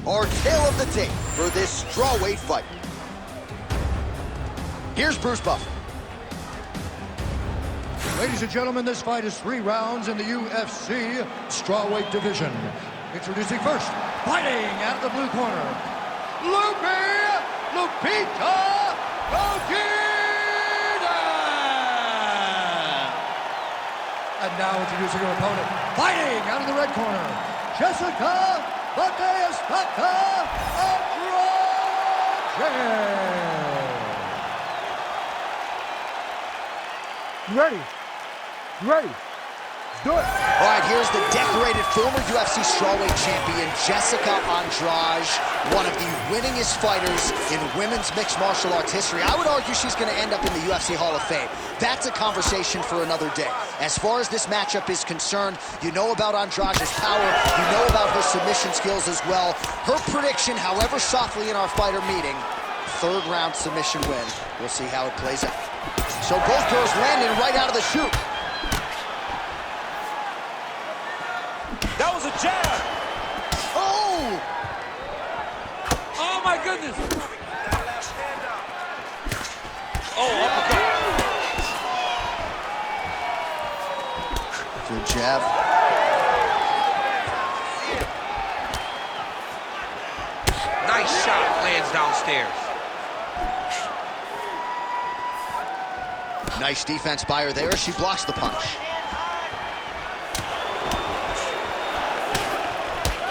our tale of the tape for this strawweight fight. Here's Bruce Buffer. Ladies and gentlemen, this fight is 3 rounds in the UFC strawweight division. Introducing first, fighting out of the blue corner, Lupita Godinez! And now introducing her opponent, fighting out of the red corner, Jessica Andrade! You ready? You ready? Let's do it. All right, here's the decorated former UFC strawweight champion, Jessica Andrade, one of the winningest fighters in women's mixed martial arts history. I would argue she's going to end up in the UFC Hall of Fame. That's a conversation for another day. As far as this matchup is concerned, you know about Andrade's power, you know about her submission skills as well. Her prediction, however softly in our fighter meeting, 3rd round submission win. We'll see how it plays out. So both girls landing right out of the chute. That was a jab. Oh! Oh my goodness. Oh, uppercut. Good jab. Nice shot, lands downstairs. Nice defense by her there. She blocks the punch.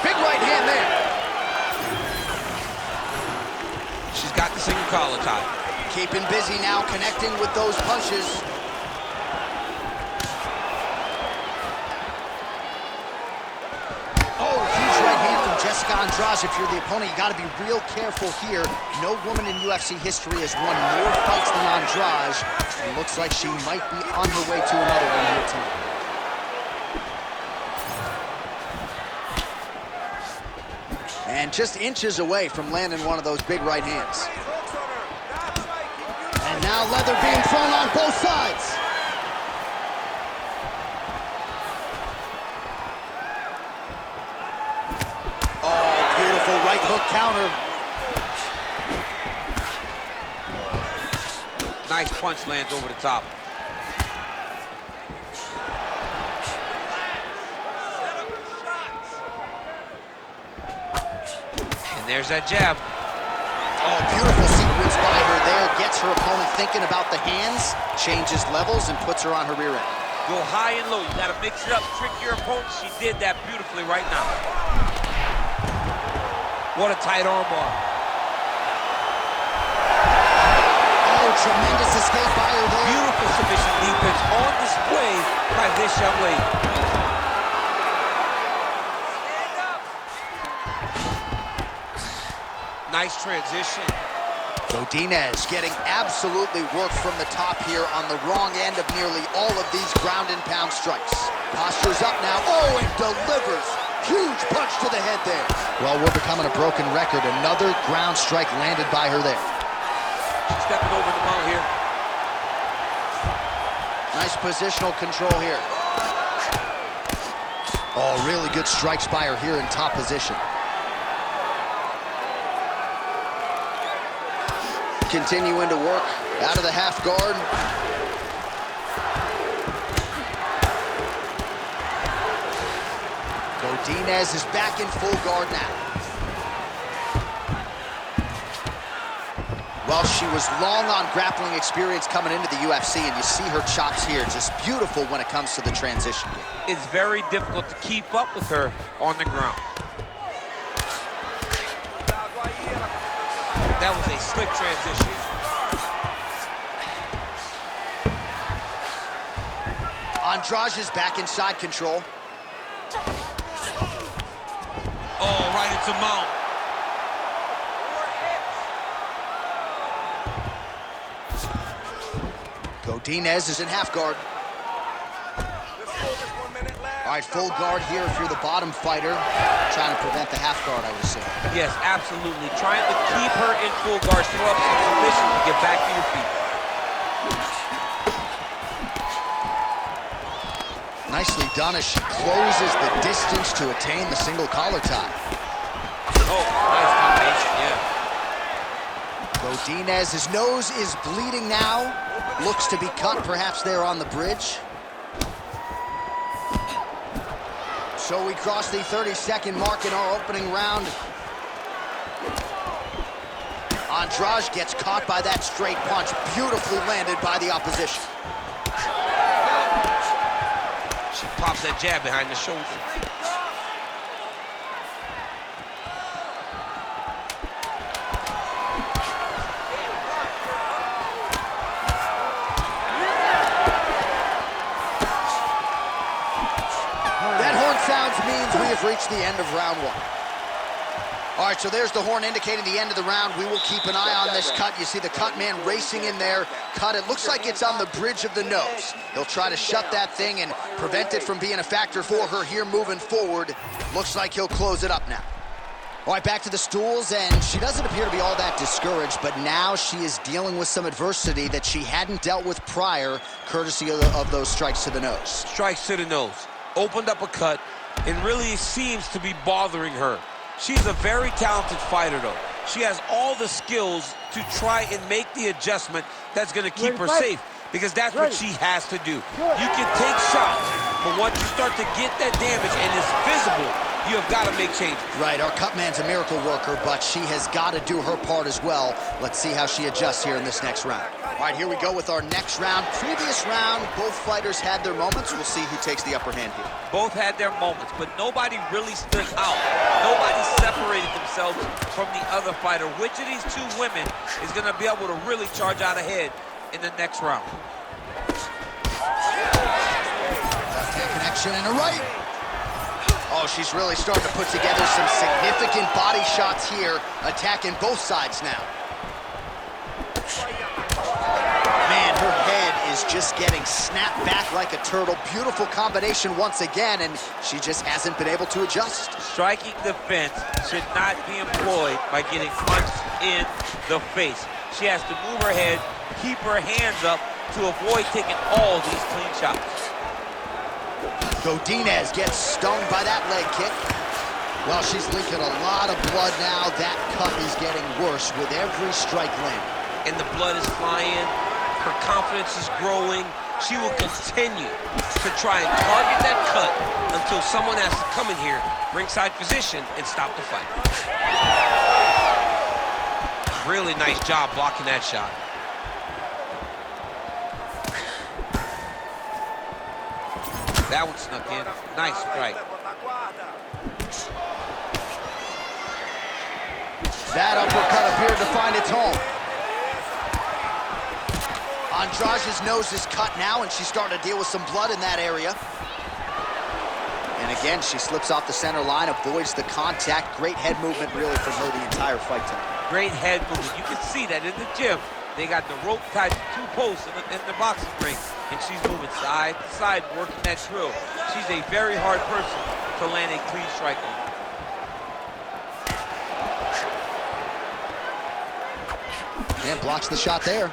Big right hand there. She's got the single collar tie. Keeping busy now, connecting with those punches. Oh, huge right hand from Jessica Andrade. If you're the opponent, you got to be real careful here. No woman in UFC history has won more fights than Andrade. It looks like she might be on her way to another one here tonight. And just inches away from landing one of those big right hands. And now leather being thrown on both sides. Oh, beautiful right hook counter. Nice punch lands over the top. And there's that jab. Oh, beautiful sequence by her there. Gets her opponent thinking about the hands, changes levels, and puts her on her rear end. Go high and low. You gotta mix it up, trick your opponent. She did that beautifully right now. What a tight arm bar. Tremendous escape by her there. Beautiful submission defense on display by this young lady. Nice transition. Godinez getting absolutely worked from the top here on the wrong end of nearly all of these ground and pound strikes. Posture's up now. Oh, and delivers. Huge punch to the head there. Well, we're becoming a broken record. Another ground strike landed by her there. She's stepping over the mount here. Nice positional control here. Oh, really good strikes by her here in top position. Continuing to work out of the half guard. Godinez is back in full guard now. Well, she was long on grappling experience coming into the UFC, and you see her chops here, just beautiful when it comes to the transition. It's very difficult to keep up with her on the ground. That was a slick transition. Andrade is back in side control. Oh, right into mount. Godinez is in half guard. All right, full guard here if you're the bottom fighter. Trying to prevent the half guard, I would say. Yes, absolutely. Trying to keep her in full guard, throw up some submission to get back to your feet. done as she closes the distance to attain the single collar tie. Oh. Godinez's nose is bleeding now. Looks to be cut, perhaps there on the bridge. So we cross the 30-second mark in our opening round. Andrade gets caught by that straight punch, beautifully landed by the opposition. She pops that jab behind the shoulder. That horn sounds means we have reached the end of round one. All right, so there's the horn indicating the end of the round. We will keep an eye on this cut. You see the cut man racing in there. Cut, it looks like it's on the bridge of the nose. He'll try to shut that thing and prevent it from being a factor for her here moving forward. Looks like he'll close it up now. All right, back to the stools, and she doesn't appear to be all that discouraged, but now she is dealing with some adversity that she hadn't dealt with prior, courtesy of those strikes to the nose. Strikes to the nose. Opened up a cut, and really seems to be bothering her. She's a very talented fighter, though. She has all the skills to try and make the adjustment that's going to keep her safe, because that's what she has to do. You can take shots, but once you start to get that damage and it's visible, you have got to make changes. Right, our cut man's a miracle worker, but she has got to do her part as well. Let's see how she adjusts here in this next round. All right, here we go with our next round. Previous round, both fighters had their moments. We'll see who takes the upper hand here. Both had their moments, but nobody really stood out. Nobody separated themselves from the other fighter. Which of these two women is going to be able to really charge out ahead in the next round? Left hand connection and a right. Oh, she's really starting to put together some significant body shots here, attacking both sides now. Man, her head is just getting snapped back like a turtle. Beautiful combination once again, and she just hasn't been able to adjust. Striking defense should not be employed by getting punched in the face. She has to move her head, keep her hands up to avoid taking all these clean shots. Godinez gets stung by that leg kick. Well, she's leaking a lot of blood now. That cut is getting worse with every strike landing. And the blood is flying. Her confidence is growing. She will continue to try and target that cut until someone has to come in here, ringside position, and stop the fight. Really nice job blocking that shot. That one snuck in. Nice strike. That uppercut appeared to find its home. Andrade's nose is cut now, and she's starting to deal with some blood in that area. And again, she slips off the center line, avoids the contact. Great head movement, really, from her the entire fight time. Great head movement. You can see that in the gym. They got the rope tied to two posts in the boxing ring, and she's moving side to side, working that drill. She's a very hard person to land a clean strike on. And blocks the shot there.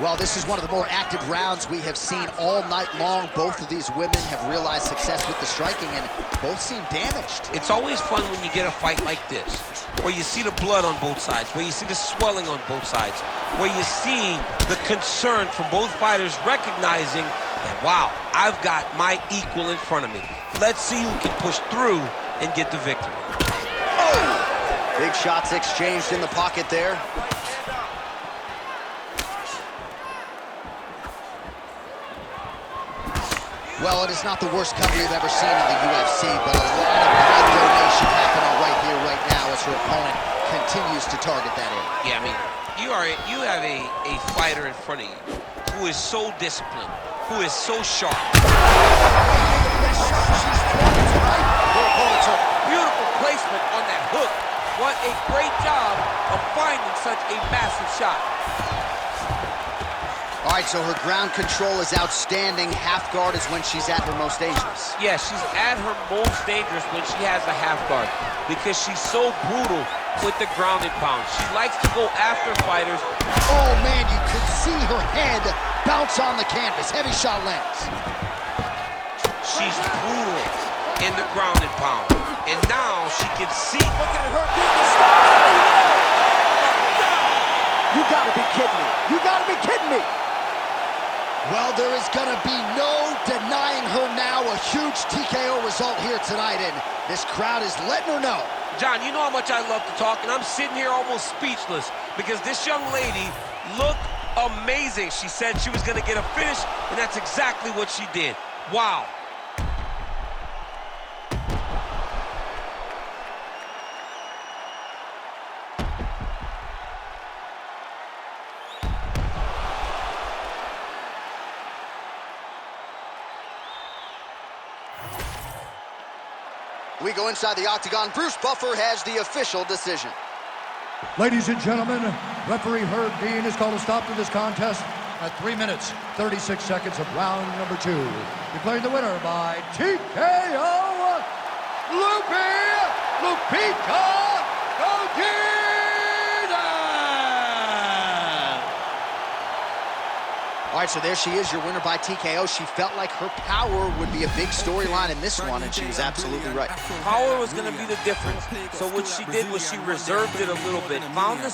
Well, this is one of the more active rounds we have seen all night long. Both of these women have realized success with the striking, and both seem damaged. It's always fun when you get a fight like this, where you see the blood on both sides, where you see the swelling on both sides, where you see the concern from both fighters recognizing that, wow, I've got my equal in front of me. Let's see who can push through and get the victory. Oh! Big shots exchanged in the pocket there. Well, it is not the worst cover you've ever seen in the UFC, but a lot of blood donation happening right here, right now, as her opponent continues to target that area. Yeah, I mean, you have a fighter in front of you who is so disciplined, who is so sharp. Beautiful placement on that hook. What a great job of finding such a massive shot. All right, so her ground control is outstanding. Half guard is when she's at her most dangerous. Yeah, she's at her most dangerous when she has a half guard, because she's so brutal with the ground and pound. She likes to go after fighters. Oh, man, you could see her head bounce on the canvas. Heavy shot lands. She's brutal in the ground and pound. And now she can see. Look at her. there is gonna be no denying her now. A huge TKO result here tonight, and this crowd is letting her know. John, you know how much I love to talk, and I'm sitting here almost speechless because this young lady looked amazing. She said she was going to get a finish, and that's exactly what she did. Wow. We go inside the octagon. Bruce Buffer has the official decision. Ladies and gentlemen, referee Herb Dean has called a stop to this contest at 3 minutes, 36 seconds of round number 2. Declaring the winner by TKO, Lupita Godinez! All right, so there she is, your winner by TKO. She felt like her power would be a big storyline in this one, and she was absolutely right. Power was going to be the difference. So what she did was she reserved it a little bit, found the